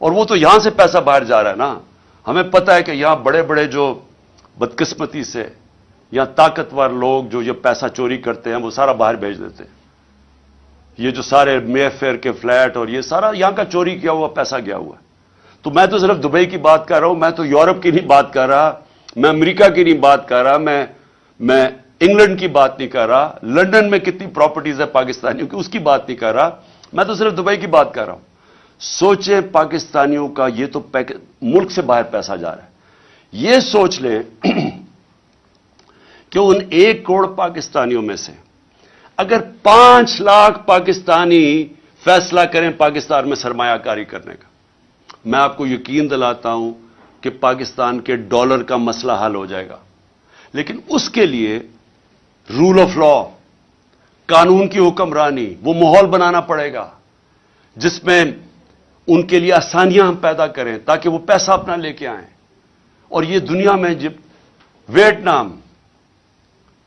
اور وہ تو یہاں سے پیسہ باہر جا رہا ہے نا. ہمیں پتہ ہے کہ یہاں بڑے بڑے جو بدقسمتی سے یا طاقتور لوگ جو یہ پیسہ چوری کرتے ہیں وہ سارا باہر بھیج دیتے ہیں. یہ جو سارے مے فیئر کے فلیٹ اور یہ سارا یہاں کا چوری کیا ہوا پیسہ گیا ہوا ہے. تو میں تو صرف دبئی کی بات کر رہا ہوں, میں تو یورپ کی نہیں بات کر رہا, میں امریکہ کی نہیں بات کر رہا, میں انگلینڈ کی بات نہیں کر رہا, لندن میں کتنی پراپرٹیز ہے پاکستانیوں کی اس کی بات نہیں کر رہا, میں تو صرف دبئی کی بات کر رہا ہوں. سوچیں پاکستانیوں کا یہ تو ملک سے باہر پیسہ جا رہا ہے. یہ سوچ لیں کہ ان 1 کروڑ پاکستانیوں میں سے اگر 5 لاکھ پاکستانی فیصلہ کریں پاکستان میں سرمایہ کاری کرنے کا, میں آپ کو یقین دلاتا ہوں کہ پاکستان کے ڈالر کا مسئلہ حل ہو جائے گا. لیکن اس کے لیے رول آف لا, قانون کی حکمرانی, وہ ماحول بنانا پڑے گا جس میں ان کے لیے آسانیاں ہم پیدا کریں تاکہ وہ پیسہ اپنا لے کے آئیں. اور یہ دنیا میں جب ویتنام,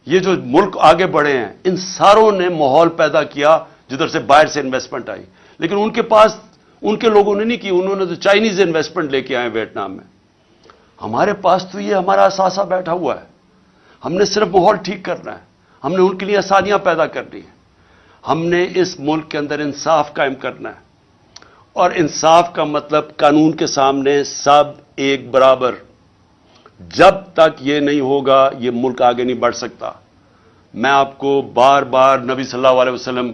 یہ جو ملک آگے بڑھے ہیں, ان ساروں نے ماحول پیدا کیا جدھر سے باہر سے انویسٹمنٹ آئی. لیکن ان کے پاس ان کے لوگوں نے نہیں کی, انہوں نے تو چائنیز انویسٹمنٹ لے کے آئے ویتنام میں. ہمارے پاس تو یہ ہمارا اثاثہ بیٹھا ہوا ہے, ہم نے صرف ماحول ٹھیک کرنا ہے, ہم نے ان کے لیے آسانیاں پیدا کرنی ہیں, ہم نے اس ملک کے اندر انصاف قائم کرنا ہے. اور انصاف کا مطلب قانون کے سامنے سب ایک برابر. جب تک یہ نہیں ہوگا یہ ملک آگے نہیں بڑھ سکتا. میں آپ کو بار بار نبی صلی اللہ علیہ وسلم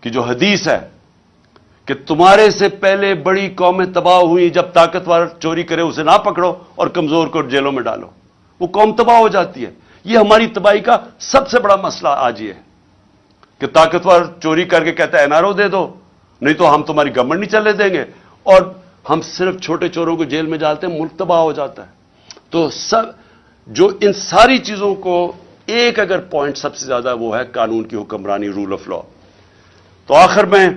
کی جو حدیث ہے کہ تمہارے سے پہلے بڑی قومیں تباہ ہوئی, جب طاقتور چوری کرے اسے نہ پکڑو اور کمزور کو جیلوں میں ڈالو, وہ قوم تباہ ہو جاتی ہے. یہ ہماری تباہی کا سب سے بڑا مسئلہ آج یہ ہے کہ طاقتور چوری کر کے کہتا ہے این آر او دے دو, نہیں تو ہم تمہاری گورنمنٹ نہیں چلنے دیں گے, اور ہم صرف چھوٹے چوروں کو جیل میں ڈالتے ہیں, ملک تباہ ہو جاتا ہے. تو سب جو ان ساری چیزوں کو ایک اگر پوائنٹ سب سے زیادہ وہ ہے قانون کی حکمرانی, رول آف لا. تو آخر میں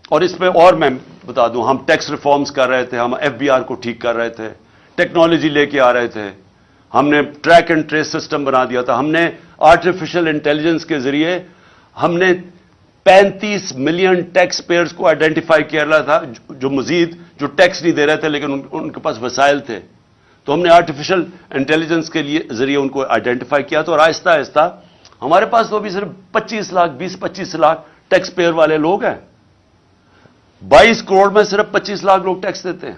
اور اس میں اور میں بتا دوں, ہم ٹیکس ریفارمز کر رہے تھے, ہم ایف بی آر کو ٹھیک کر رہے تھے, ٹیکنالوجی لے کے آ رہے تھے, ہم نے ٹریک اینڈ ٹریس سسٹم بنا دیا تھا, ہم نے آرٹیفیشل انٹیلیجنس کے ذریعے ہم نے 35 ملین ٹیکس پیئرز کو آئیڈینٹیفائی کیا رہا تھا جو مزید جو ٹیکس نہیں دے رہے تھے لیکن ان کے پاس وسائل تھے. تو ہم نے آرٹیفیشل انٹیلیجنس کے ذریعے ان کو آئیڈینٹیفائی کیا. تو اور آہستہ آہستہ ہمارے پاس تو ابھی صرف 25 لاکھ ٹیکس پیئر والے لوگ ہیں. 22 کروڑ میں صرف 25 لاکھ لوگ ٹیکس دیتے ہیں.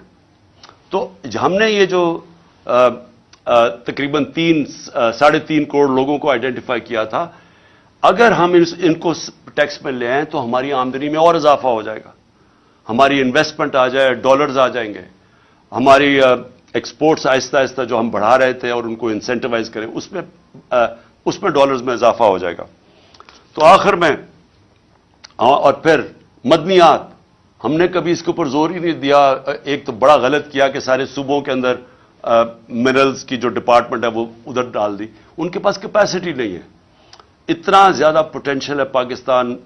تو ہم نے یہ جو تقریباً 3.5 کروڑ لوگوں کو آئیڈینٹیفائی کیا تھا, اگر ہم ان کو ٹیکس میں لے آئیں تو ہماری آمدنی میں اور اضافہ ہو جائے گا, ہماری انویسٹمنٹ آ جائے, ڈالرز آ جائیں گے, ہماری ایکسپورٹس آہستہ آہستہ جو ہم بڑھا رہے تھے اور ان کو انسینٹیوائز کریں اس میں ڈالرز میں اضافہ ہو جائے گا. تو آخر میں اور پھر مدنیات, ہم نے کبھی اس کے اوپر زور ہی نہیں دیا. ایک تو بڑا غلط کیا کہ سارے صوبوں کے اندر منرلز کی جو ڈپارٹمنٹ ہے وہ ادھر ڈال دی. ان کے پاس کیپیسٹی نہیں ہے. اتنا زیادہ پوٹینشیل ہے پاکستان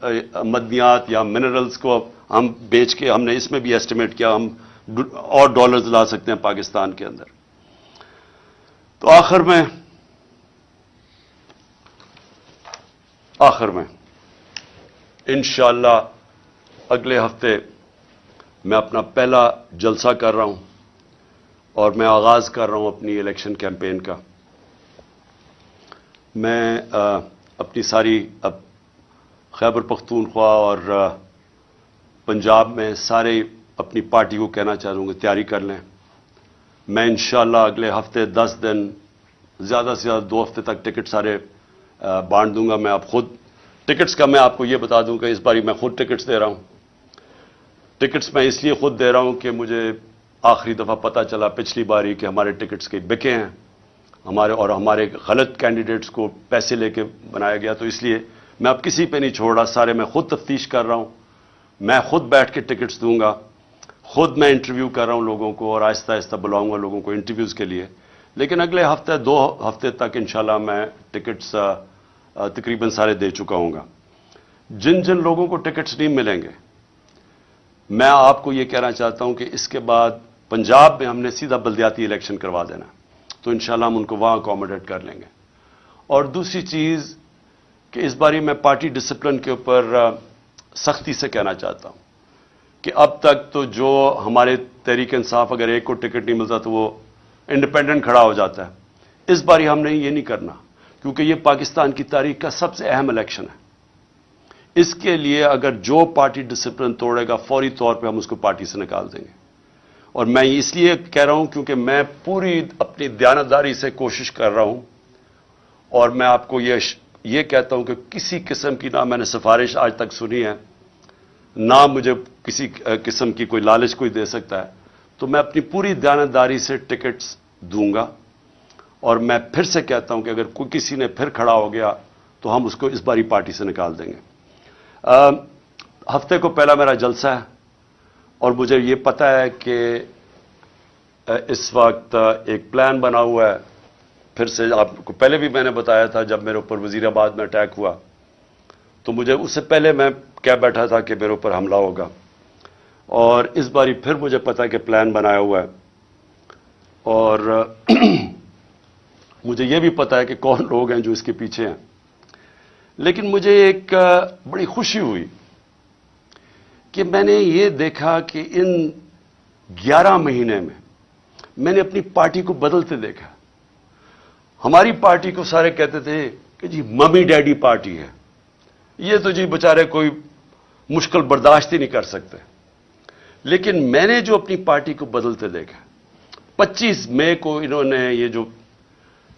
مدنیات یا منرلز کو ہم بیچ کے, ہم نے اس میں بھی ایسٹیمیٹ کیا ہم اور ڈالرز لا سکتے ہیں پاکستان کے اندر. تو آخر میں انشاءاللہ اگلے ہفتے میں اپنا پہلا جلسہ کر رہا ہوں اور میں آغاز کر رہا ہوں اپنی الیکشن کیمپین کا. میں اپنی ساری اب خیبر پختونخوا اور پنجاب میں سارے اپنی پارٹی کو کہنا چاہوں گا تیاری کر لیں. میں انشاءاللہ اگلے ہفتے 10 دن زیادہ سے زیادہ 2 ہفتے تک ٹکٹ سارے بانٹ دوں گا. میں اب خود ٹکٹس کا میں آپ کو یہ بتا دوں کہ اس باری میں خود ٹکٹس دے رہا ہوں. ٹکٹس میں اس لیے خود دے رہا ہوں کہ مجھے آخری دفعہ پتہ چلا پچھلی باری کہ ہمارے ٹکٹس کے بکے ہیں ہمارے غلط کینڈیڈیٹس کو پیسے لے کے بنایا گیا. تو اس لیے میں اب کسی پہ نہیں چھوڑ رہا, سارے میں خود تفتیش کر رہا ہوں. میں خود بیٹھ کے ٹکٹس دوں گا, خود میں انٹرویو کر رہا ہوں لوگوں کو, اور آہستہ آہستہ بلاؤں گا لوگوں کو انٹرویوز کے لیے. لیکن اگلے ہفتے 2 ہفتے تک انشاءاللہ میں ٹکٹس تقریباً سارے دے چکا ہوں گا. جن لوگوں کو ٹکٹس نہیں ملیں گے, میں آپ کو یہ کہنا چاہتا ہوں کہ اس کے بعد پنجاب میں ہم نے سیدھا بلدیاتی الیکشن کروا دینا, تو انشاءاللہ ہم ان کو وہاں اکوموڈیٹ کر لیں گے. اور دوسری چیز کہ اس باری میں پارٹی ڈسپلن کے اوپر سختی سے کہنا چاہتا ہوں کہ اب تک تو جو ہمارے تحریک انصاف اگر ایک کو ٹکٹ نہیں ملتا تو وہ انڈیپینڈنٹ کھڑا ہو جاتا ہے. اس باری ہم نے یہ نہیں کرنا, کیونکہ یہ پاکستان کی تاریخ کا سب سے اہم الیکشن ہے. اس کے لیے اگر جو پارٹی ڈسپلن توڑے گا فوری طور پہ ہم اس کو پارٹی سے نکال دیں گے. اور میں اس لیے کہہ رہا ہوں کیونکہ میں پوری اپنی دیانتداری سے کوشش کر رہا ہوں, اور میں آپ کو یہ کہتا ہوں کہ کسی قسم کی نہ میں نے سفارش آج تک سنی ہے, نہ مجھے کسی قسم کی کوئی لالچ کوئی دے سکتا ہے. تو میں اپنی پوری دیانتداری سے ٹکٹس دوں گا, اور میں پھر سے کہتا ہوں کہ اگر کوئی کسی نے پھر کھڑا ہو گیا تو ہم اس کو اس باری پارٹی سے نکال دیں گے. ہفتے کو پہلا میرا جلسہ ہے, اور مجھے یہ پتہ ہے کہ اس وقت ایک پلان بنا ہوا ہے. پھر سے آپ کو پہلے بھی میں نے بتایا تھا, جب میرے اوپر وزیر آباد میں اٹیک ہوا تو مجھے اس سے پہلے میں کہہ بیٹھا تھا کہ میرے اوپر حملہ ہوگا, اور اس باری پھر مجھے پتا ہے کہ پلان بنایا ہوا ہے. اور مجھے یہ بھی پتا ہے کہ کون لوگ ہیں جو اس کے پیچھے ہیں. لیکن مجھے ایک بڑی خوشی ہوئی کہ میں نے یہ دیکھا کہ ان 11 مہینے میں نے اپنی پارٹی کو بدلتے دیکھا. ہماری پارٹی کو سارے کہتے تھے کہ جی ممی ڈیڈی پارٹی ہے, یہ تو جی بیچارے کوئی مشکل برداشت ہی نہیں کر سکتے. لیکن میں نے جو اپنی پارٹی کو بدلتے دیکھا, 25 مئی کو انہوں نے, یہ جو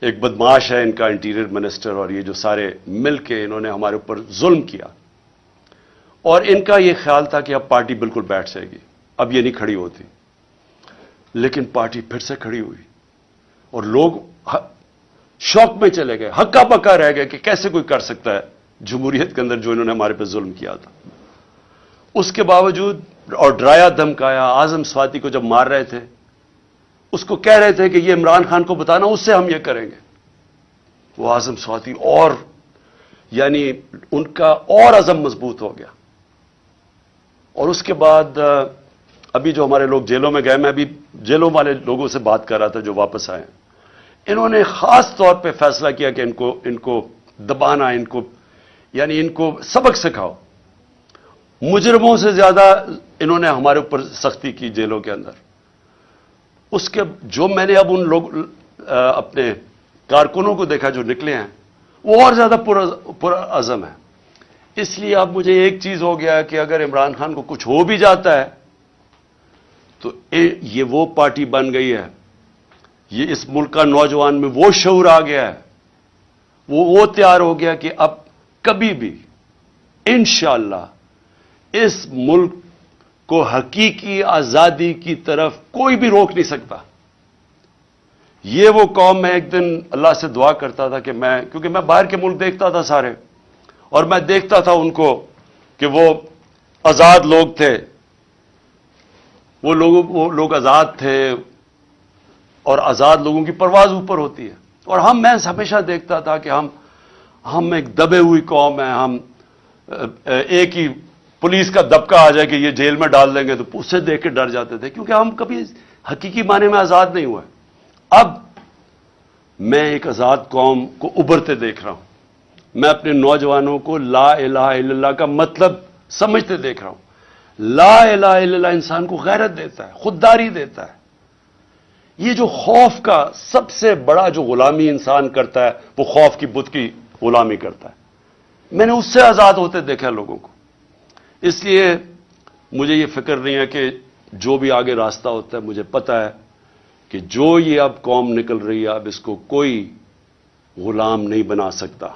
ایک بدماش ہے ان کا انٹیریئر منسٹر, اور یہ جو سارے مل کے انہوں نے ہمارے اوپر ظلم کیا, اور ان کا یہ خیال تھا کہ اب پارٹی بالکل بیٹھ جائے گی, اب یہ نہیں کھڑی ہوتی. لیکن پارٹی پھر سے کھڑی ہوئی, اور لوگ شوق میں چلے گئے, ہکا بکا رہ گئے کہ کیسے کوئی کر سکتا ہے جمہوریت کے اندر جو انہوں نے ہمارے پہ ظلم کیا تھا. اس کے باوجود, اور ڈرایا دھمکایا, اعظم سواتی کو جب مار رہے تھے اس کو کہہ رہے تھے کہ یہ عمران خان کو بتانا, اس سے ہم یہ کریں گے. وہ اعظم سواتی اور یعنی ان کا اور عزم مضبوط ہو گیا. اور اس کے بعد ابھی جو ہمارے لوگ جیلوں میں گئے, میں ابھی جیلوں والے لوگوں سے بات کر رہا تھا جو واپس آئے, انہوں نے خاص طور پہ فیصلہ کیا کہ ان کو دبانا, یعنی ان کو سبق سکھاؤ. مجرموں سے زیادہ انہوں نے ہمارے اوپر سختی کی جیلوں کے اندر. اس کے جو میں نے اب ان لوگ اپنے کارکنوں کو دیکھا جو نکلے ہیں, وہ اور زیادہ پرعزم ہے. اس لیے اب مجھے ایک چیز ہو گیا کہ اگر عمران خان کو کچھ ہو بھی جاتا ہے تو یہ وہ پارٹی بن گئی ہے, یہ اس ملک کا نوجوان میں وہ شعور آ گیا ہے, وہ تیار ہو گیا کہ اب کبھی بھی انشاءاللہ اس ملک کو حقیقی آزادی کی طرف کوئی بھی روک نہیں سکتا. یہ وہ قوم, میں ایک دن اللہ سے دعا کرتا تھا کہ کیونکہ میں باہر کے ملک دیکھتا تھا سارے, اور میں دیکھتا تھا ان کو کہ وہ آزاد لوگ تھے, وہ لوگ آزاد تھے, اور آزاد لوگوں کی پرواز اوپر ہوتی ہے. اور میں ہمیشہ دیکھتا تھا کہ ہم ایک دبے ہوئی قوم ہیں, ہم ایک ہی پولیس کا دبکا آ جائے کہ یہ جیل میں ڈال دیں گے تو اس سے دیکھ کے ڈر جاتے تھے, کیونکہ ہم کبھی حقیقی معنی میں آزاد نہیں ہوئے. اب میں ایک آزاد قوم کو ابھرتے دیکھ رہا ہوں. میں اپنے نوجوانوں کو لا الہ الا اللہ کا مطلب سمجھتے دیکھ رہا ہوں. لا الہ الا اللہ انسان کو غیرت دیتا ہے, خودداری دیتا ہے. یہ جو خوف کا سب سے بڑا جو غلامی انسان کرتا ہے, وہ خوف کی بت کی غلامی کرتا ہے. میں نے اس سے آزاد ہوتے دیکھا لوگوں کو. اس لیے مجھے یہ فکر نہیں ہے کہ جو بھی آگے راستہ ہوتا ہے, مجھے پتا ہے کہ جو یہ اب قوم نکل رہی ہے اب اس کو کوئی غلام نہیں بنا سکتا.